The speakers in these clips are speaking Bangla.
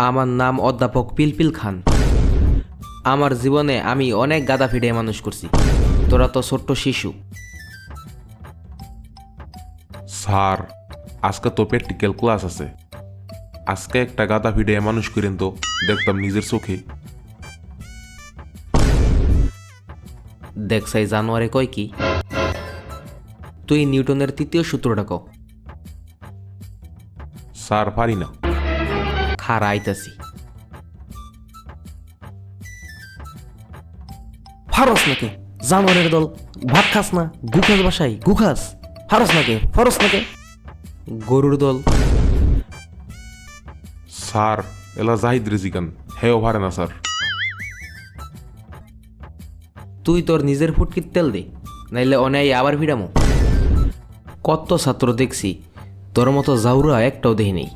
আমার নাম অধ্যাপক পিলপিল খান। আমার জীবনে আমি অনেক গাদা ফিডিয়ে মানুষ করছি, তোরা তো ছোট্ট শিশু। স্যার, আজকে তো প্র্যাকটিক্যাল ক্লাস আছে। আজকে একটা গাদা ভিডিও মানুষ করেন তো দেখতাম নিজের চোখে। দেখছাই জানুয়ারি কয় কি? তুই নিউটনের তৃতীয় সূত্রটা ক। স্যার পারি না। খারা আইতাছি। ফারস নাকি জানোয়ারের দল? ভাত খাস না, গুখাস বাসায় গুখাস। ফারস নাকি ফরস নাকি গরুর দল? স্যার এলা জাহিদ রেজিকান হেও পারে না স্যার। তুই তোর নিজের ফুটকির তেল দে, নাইলে অনেই আবার ভিড়ামো। কত ছাত্র দেখছি, তোর মতো জাউরা একটাও দেখি নেই।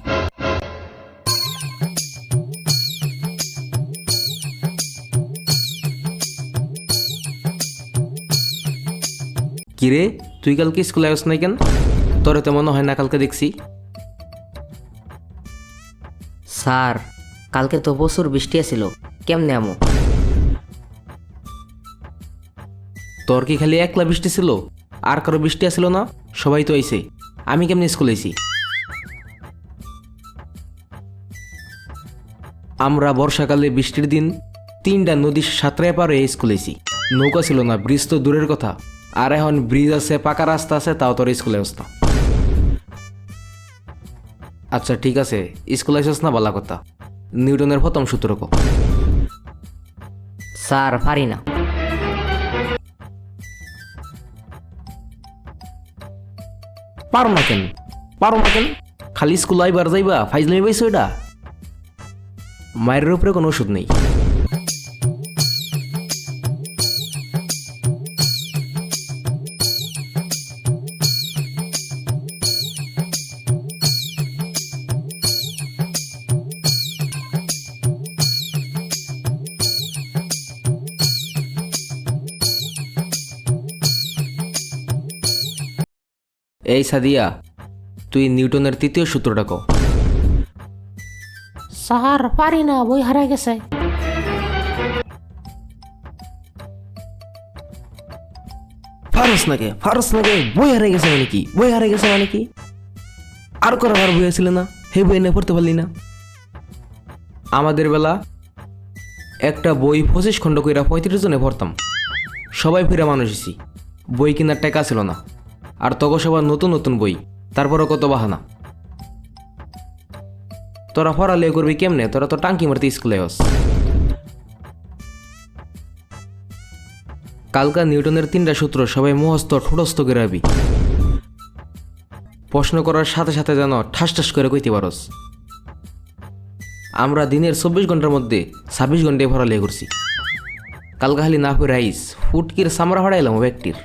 কিরে, তুই কালকে স্কুলে আস নাই কেন? তোর তো মনে হয় না কালকে দেখছি। স্যার, কালকে তো প্রচুর বৃষ্টি আছিল, কেমনে আমো? তোর কি খালি একলা বৃষ্টি ছিল? আর কারো বৃষ্টি আসছিল না? সবাই তো আইছে, আমি কেমনি স্কুলে আইছি? আমরা বর্ষাকালে বৃষ্টির দিন 3টা নদী সাঁতরায় পার হয়ে স্কুলে আইছি। নৌকা ছিল না, ব্রিজ তো দূরের কথা। আর এখন ব্রিজ আছে, পাকা রাস্তা আছে, তাও তোর স্কুলে আসতা। আচ্ছা ঠিক আছে, স্কুলে আসিস না বালা কথা। নিউটনের প্রথম সূত্র ক। স্যার পারি না। পারো না কেন? পারো না কেন? খালি স্কুল আইবার যাইবা ফাইজলামি পাইছো? এটা মায়ের উপরে কোনো ওষুধ নেই। এই সাদিয়া, তুই নিউটনের তৃতীয় সূত্রটা ক। স্যার পারি না, বই হারাই গেছে। ফারস নাকি ফারস নাকি বই হারিয়ে গেছে মানে কি? বই হারিয়ে গেছে মানে কি? আর করাবার বই আছিল না, হে বই না পড়তে পারলি না? আমাদের বেলা একটা বই 25 খণ্ড কইরা 35 জনে পড়তাম। সবাই ফিরে মানুষ হইছি, বই কেনার টাকা ছিল না। আর তখন সবার নতুন নতুন বই, তারপরও কত বাহানা। তোরা পড়ালে করবি কেমনে? তোরা তো টাঙ্কি মারতে স্কুলে হস। কালকা নিউটনের 3টা সূত্র সবাই মুখস্থ ঠোঁটস্থ করে রাবি। প্রশ্ন করার সাথে সাথে যেন ঠাস ঠাস করে কইতে পারস। আমরা দিনের 24 ঘন্টার মধ্যে 26 ঘন্টায় পড়ালেখা করছি। কালকা খালি না করে আইস ফুটকির সামরা ফাড়াইলাম ব্যক্তির।